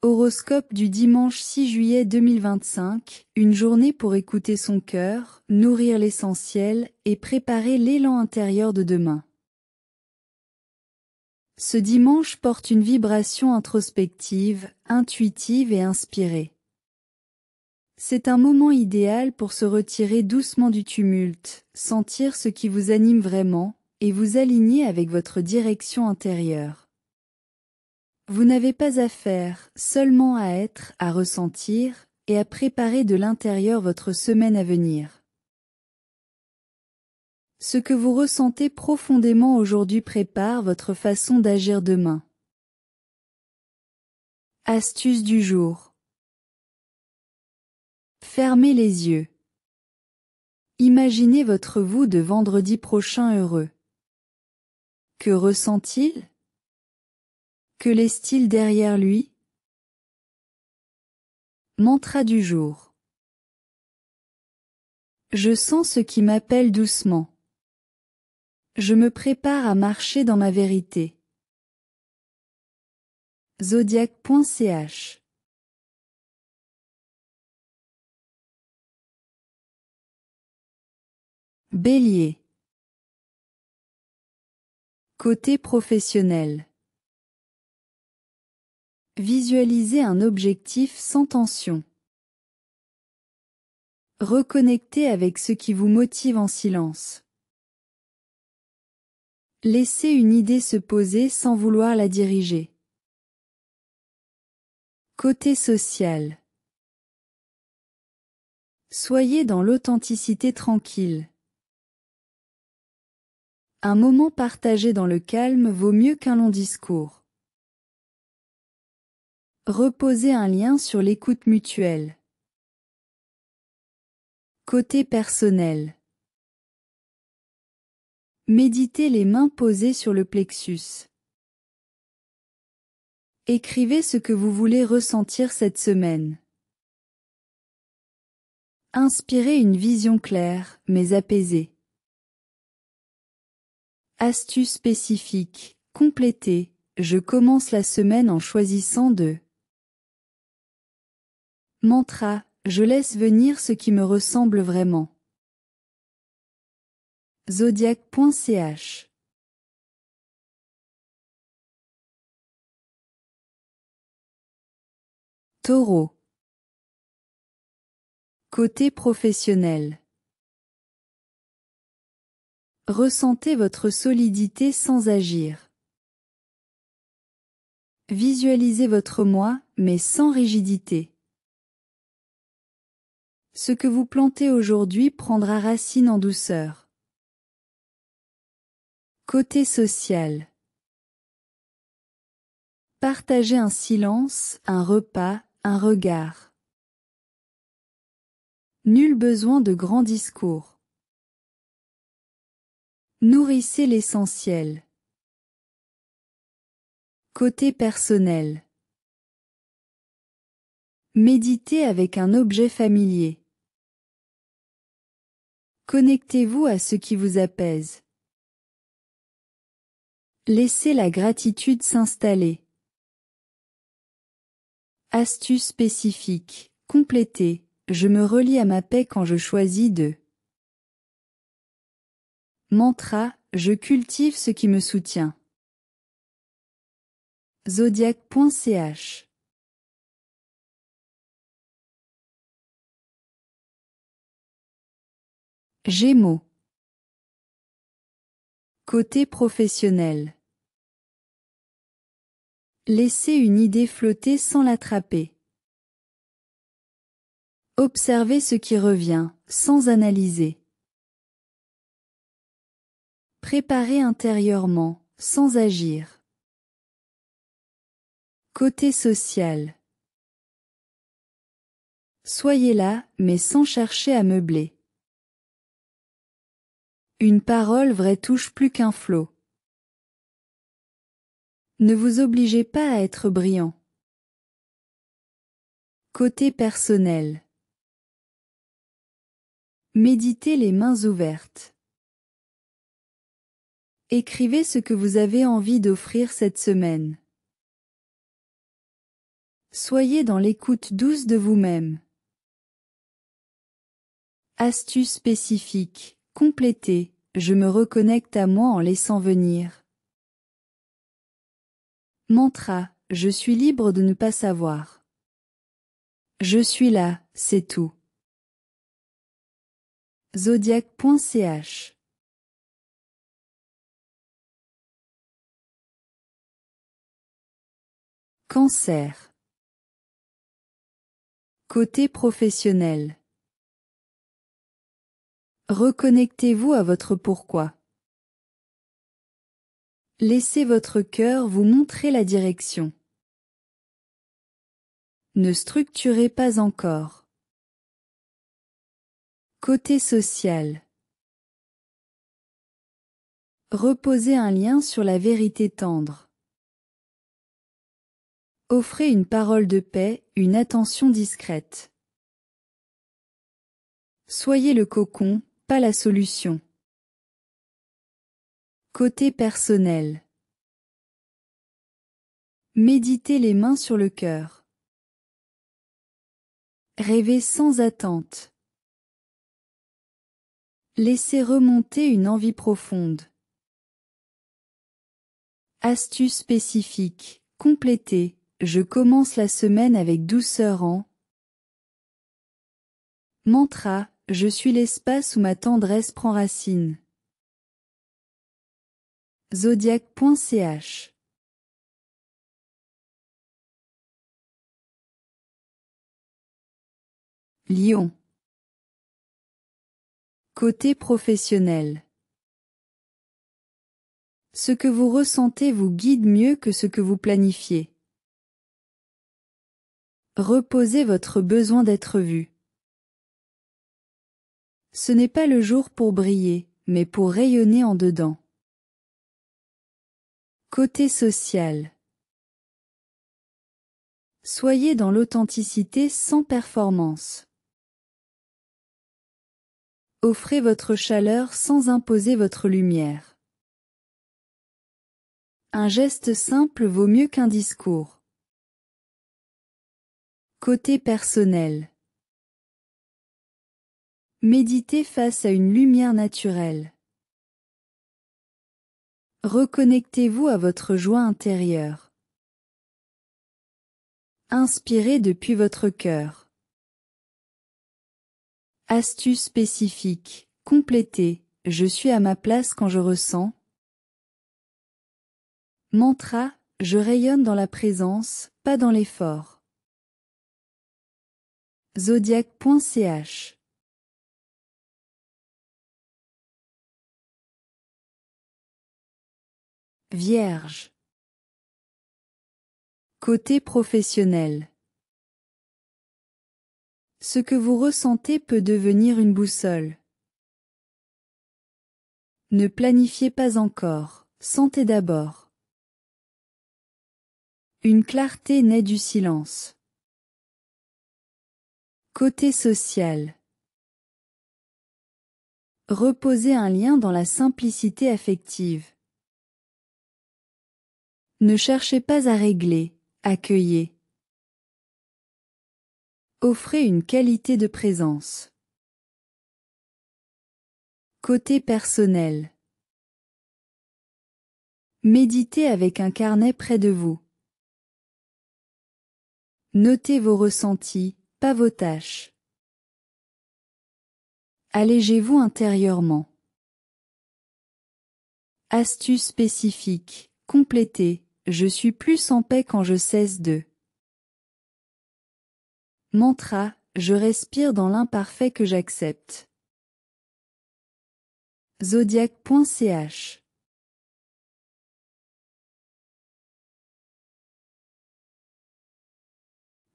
Horoscope du dimanche 6 juillet 2025, une journée pour écouter son cœur, nourrir l'essentiel et préparer l'élan intérieur de demain. Ce dimanche porte une vibration introspective, intuitive et inspirée. C'est un moment idéal pour se retirer doucement du tumulte, sentir ce qui vous anime vraiment, et vous aligner avec votre direction intérieure. Vous n'avez pas à faire, seulement à être, à ressentir, et à préparer de l'intérieur votre semaine à venir. Ce que vous ressentez profondément aujourd'hui prépare votre façon d'agir demain. Astuce du jour. Fermez les yeux. Imaginez votre vous de vendredi prochain heureux. Que ressent-il? Que laisse-t-il derrière lui? Mantra du jour. Je sens ce qui m'appelle doucement. Je me prépare à marcher dans ma vérité. Zodiac.ch. Bélier. Côté professionnel. Visualisez un objectif sans tension. Reconnectez avec ce qui vous motive en silence. Laissez une idée se poser sans vouloir la diriger. Côté social. Soyez dans l'authenticité tranquille. Un moment partagé dans le calme vaut mieux qu'un long discours. Reposez un lien sur l'écoute mutuelle. Côté personnel. Méditez les mains posées sur le plexus. Écrivez ce que vous voulez ressentir cette semaine. Inspirez une vision claire, mais apaisée. Astuce spécifique, complétez. Je commence la semaine en choisissant de. Mantra, je laisse venir ce qui me ressemble vraiment. Zodiac.ch. Taureau. Côté professionnel. Ressentez votre solidité sans agir. Visualisez votre moi, mais sans rigidité. Ce que vous plantez aujourd'hui prendra racine en douceur. Côté social. Partagez un silence, un repas, un regard. Nul besoin de grands discours. Nourrissez l'essentiel. Côté personnel. Méditez avec un objet familier. Connectez-vous à ce qui vous apaise. Laissez la gratitude s'installer. Astuce spécifique, complétez. Je me relie à ma paix quand je choisis de. Mantra, je cultive ce qui me soutient. Zodiac.ch. Gémeaux. Côté professionnel. Laissez une idée flotter sans l'attraper. Observez ce qui revient, sans analyser. Préparez intérieurement, sans agir. Côté social. Soyez là, mais sans chercher à meubler. Une parole vraie touche plus qu'un flot. Ne vous obligez pas à être brillant. Côté personnel. Méditez les mains ouvertes. Écrivez ce que vous avez envie d'offrir cette semaine. Soyez dans l'écoute douce de vous-même. Astuce spécifique. Complétez. Je me reconnecte à moi en laissant venir. Mantra. Je suis libre de ne pas savoir. Je suis là, c'est tout. Zodiac.ch. Cancer. Côté professionnel. Reconnectez-vous à votre pourquoi. Laissez votre cœur vous montrer la direction. Ne structurez pas encore. Côté social. Reposez un lien sur la vérité tendre. Offrez une parole de paix, une attention discrète. Soyez le cocon, pas la solution. Côté personnel. Méditez les mains sur le cœur. Rêvez sans attente. Laissez remonter une envie profonde. Astuce spécifique. Complétez. Je commence la semaine avec douceur en mantra. Je suis l'espace où ma tendresse prend racine. Zodiac.ch. Lion. Côté professionnel. Ce que vous ressentez vous guide mieux que ce que vous planifiez. Reposez votre besoin d'être vu. Ce n'est pas le jour pour briller, mais pour rayonner en dedans. Côté social. Soyez dans l'authenticité sans performance. Offrez votre chaleur sans imposer votre lumière. Un geste simple vaut mieux qu'un discours. Côté personnel. Méditez face à une lumière naturelle. Reconnectez-vous à votre joie intérieure. Inspirez depuis votre cœur. Astuce spécifique. Complétez. Je suis à ma place quand je ressens. Mantra. Je rayonne dans la présence, pas dans l'effort. Zodiac.ch. Vierge. Côté professionnel. Ce que vous ressentez peut devenir une boussole. Ne planifiez pas encore, sentez d'abord. Une clarté naît du silence. Côté social. Reposez un lien dans la simplicité affective. Ne cherchez pas à régler, accueillez. Offrez une qualité de présence. Côté personnel. Méditez avec un carnet près de vous. Notez vos ressentis, pas vos tâches. Allégez-vous intérieurement. Astuce spécifique. Complétez. Je suis plus en paix quand je cesse de. Mantra. Je respire dans l'imparfait que j'accepte. Zodiac.ch.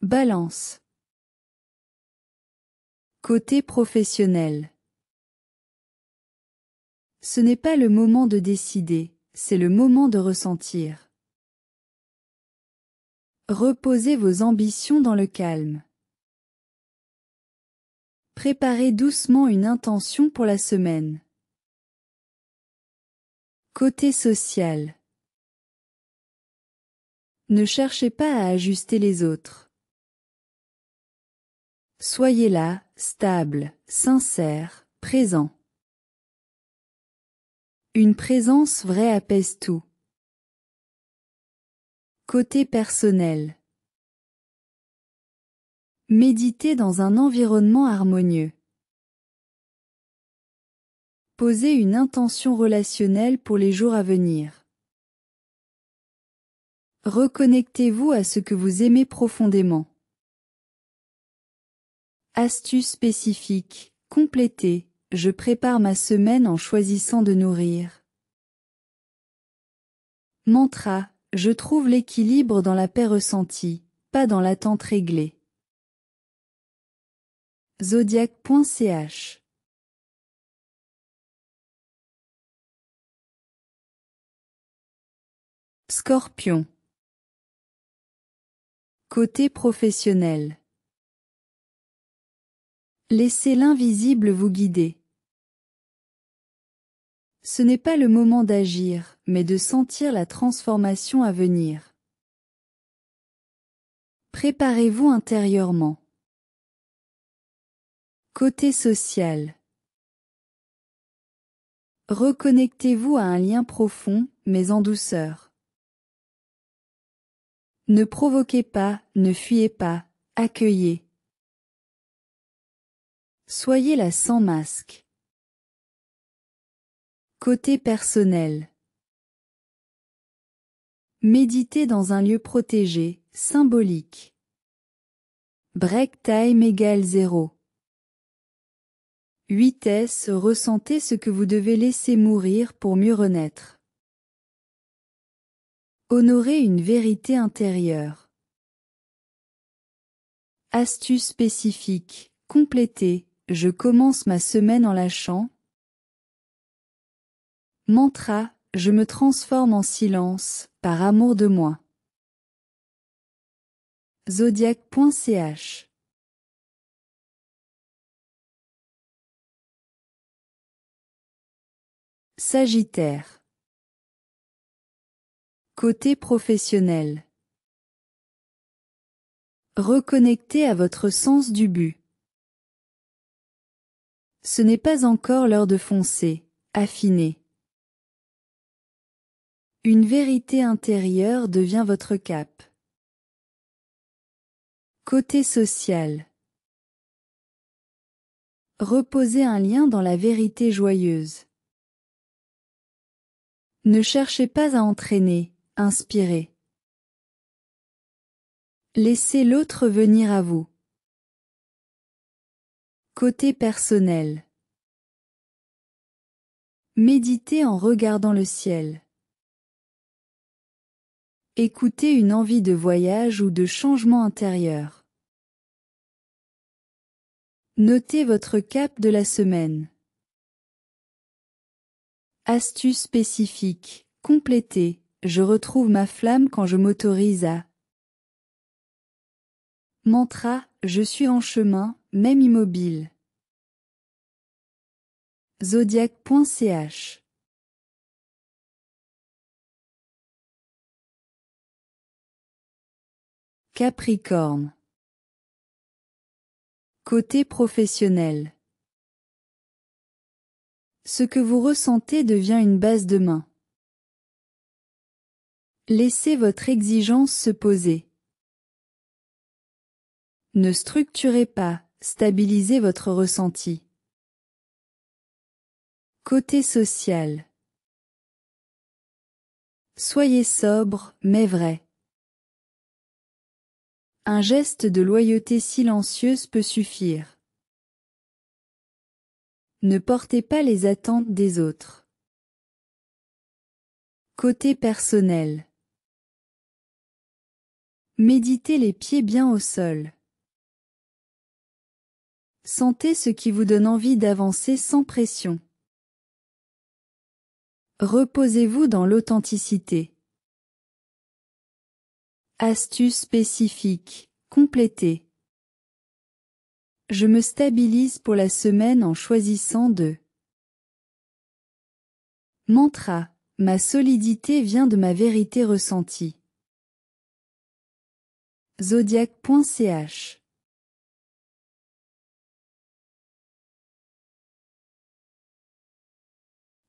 Balance. Côté professionnel. Ce n'est pas le moment de décider, c'est le moment de ressentir. Reposez vos ambitions dans le calme. Préparez doucement une intention pour la semaine. Côté social. Ne cherchez pas à ajuster les autres. Soyez là, stable, sincère, présent. Une présence vraie apaise tout. Côté personnel. Méditez dans un environnement harmonieux. Posez une intention relationnelle pour les jours à venir. Reconnectez-vous à ce que vous aimez profondément. Astuce spécifique, complétez, je prépare ma semaine en choisissant de nourrir. Mantra, je trouve l'équilibre dans la paix ressentie, pas dans l'attente réglée. Zodiac.ch. Scorpion. Côté professionnel. Laissez l'invisible vous guider. Ce n'est pas le moment d'agir, mais de sentir la transformation à venir. Préparez-vous intérieurement. Côté social. Reconnectez-vous à un lien profond, mais en douceur. Ne provoquez pas, ne fuyez pas, accueillez. Soyez là sans masque. Côté personnel. Méditez dans un lieu protégé, symbolique. Break time égale 0. 8S. Ressentez ce que vous devez laisser mourir pour mieux renaître. Honorez une vérité intérieure. Astuce spécifique, complétez, je commence ma semaine en lâchant. Mantra, je me transforme en silence, par amour de moi. Zodiac.ch. Sagittaire. Côté professionnel. Reconnectez à votre sens du but. Ce n'est pas encore l'heure de foncer, affinez. Une vérité intérieure devient votre cap. Côté social. Reposez un lien dans la vérité joyeuse. Ne cherchez pas à entraîner, inspirez. Laissez l'autre venir à vous. Côté personnel. Méditez en regardant le ciel. Écoutez une envie de voyage ou de changement intérieur. Notez votre cap de la semaine. Astuce spécifique, complétez, je retrouve ma flamme quand je m'autorise à. Mantra, je suis en chemin, même immobile. Zodiac.ch. Capricorne. Côté professionnel. Ce que vous ressentez devient une base de main. Laissez votre exigence se poser. Ne structurez pas, stabilisez votre ressenti. Côté social. Soyez sobre, mais vrai. Un geste de loyauté silencieuse peut suffire. Ne portez pas les attentes des autres. Côté personnel. Méditez les pieds bien au sol. Sentez ce qui vous donne envie d'avancer sans pression. Reposez-vous dans l'authenticité. Astuce spécifique, complétez. Je me stabilise pour la semaine en choisissant de. Mantra, ma solidité vient de ma vérité ressentie. Zodiac.ch.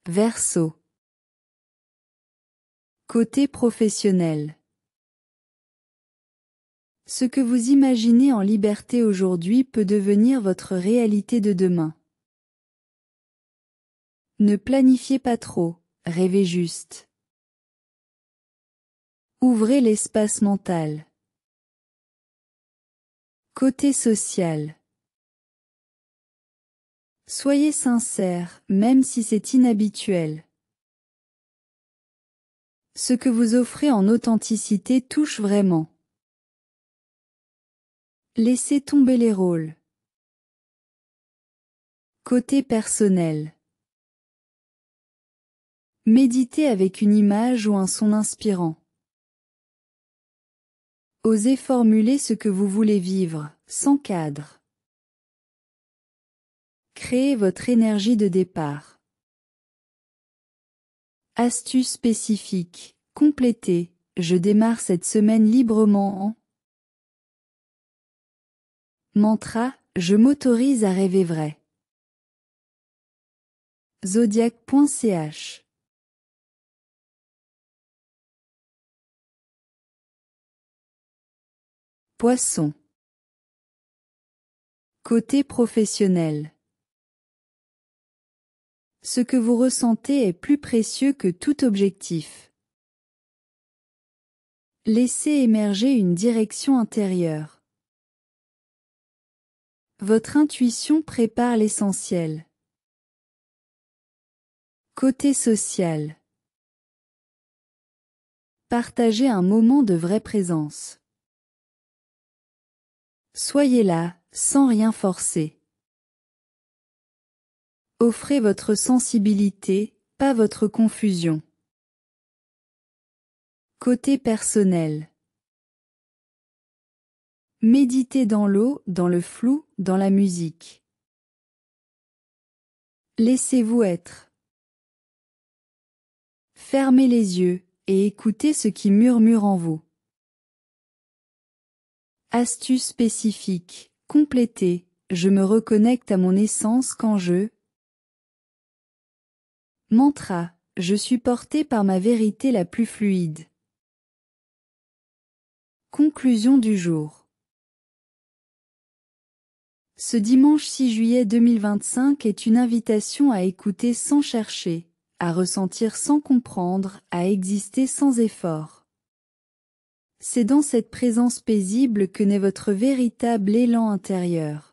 Verseau. Côté professionnel. Ce que vous imaginez en liberté aujourd'hui peut devenir votre réalité de demain. Ne planifiez pas trop, rêvez juste. Ouvrez l'espace mental. Côté social. Soyez sincère, même si c'est inhabituel. Ce que vous offrez en authenticité touche vraiment. Laissez tomber les rôles. Côté personnel. Méditez avec une image ou un son inspirant. Osez formuler ce que vous voulez vivre, sans cadre. Créez votre énergie de départ. Astuce spécifique. Complétez. Je démarre cette semaine librement en mantra. Je m'autorise à rêver vrai. Zodiac.ch. Poisson. Côté professionnel. Ce que vous ressentez est plus précieux que tout objectif. Laissez émerger une direction intérieure. Votre intuition prépare l'essentiel. Côté social. Partagez un moment de vraie présence. Soyez là, sans rien forcer. Offrez votre sensibilité, pas votre confusion. Côté personnel. Méditez dans l'eau, dans le flou, dans la musique. Laissez-vous être. Fermez les yeux et écoutez ce qui murmure en vous. Astuce spécifique. Complétez. Je me reconnecte à mon essence quand je... Mantra. Je suis porté par ma vérité la plus fluide. Conclusion du jour. Ce dimanche 6 juillet 2025 est une invitation à écouter sans chercher, à ressentir sans comprendre, à exister sans effort. C'est dans cette présence paisible que naît votre véritable élan intérieur.